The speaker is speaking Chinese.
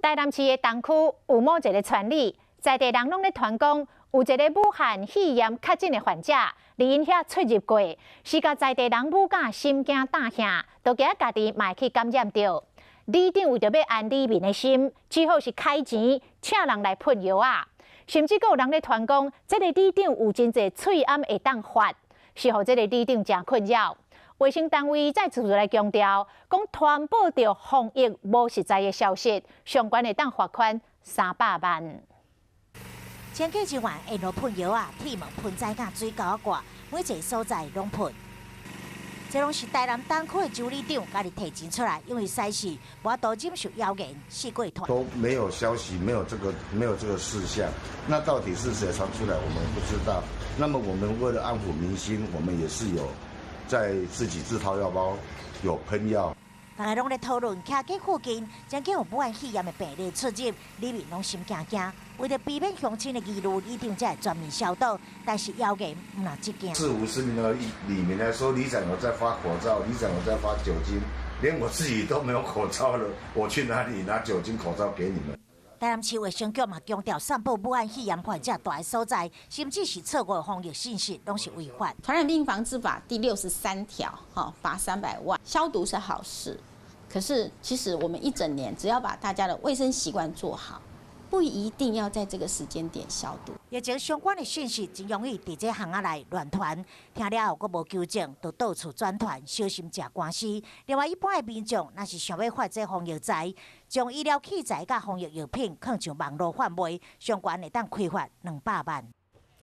台南市的东区有某一个村里，在地人拢咧传讲，有一个武汉肺炎确诊的患者，伫因遐出入过，是甲在地人母甲心惊胆吓，都惊家己嘛会去感染着。里长为着要安里民的心，只好是开钱请人来喷药啊，甚至阁有人咧传讲，这个里长有真侪喙暗会当发，是互这个里长真困扰。卫生单位再次来强调，讲传播着防疫无实在的消息，相关会当罚款300万。前几日晚沿路喷药啊，铁门喷仔甲水沟挂，每一个所在拢喷。这拢是台南东区的周里长家己提钱出来，因为实事无多接受谣言，四过团都没有消息，没有这个事项，那到底是谁传出来，我们不知道。那么我们为了安抚民心，我们也是有在自己自掏腰包，有喷药。大家拢在讨论，徛街附近曾经有武汉肺炎的病例出入，里面拢心惊惊。为了避免乡亲的疑虑，里长才会专门消毒。但是谣言唔拿这件。450名的里面来说，里长有在发口罩，里长有在发酒精，连我自己都没有口罩了，我去哪里拿酒精口罩给你们？台南市卫生局嘛强调，散布武汉肺炎患者大的所在，甚至是错误的防疫信息，拢是违法。传染病防治法第63条，罚300万。消毒是好事，可是其实我们一整年只要把大家的卫生习惯做好，不一定要在这个时间点消毒。疫情相关的讯息真容易伫这巷仔内乱传，听了后佫无纠正，就到处转传，小心吃官司。另外，一般的民众若是想要发这防疫财，将医疗器材甲防疫药品放上网络贩卖，相关会当开罚200万。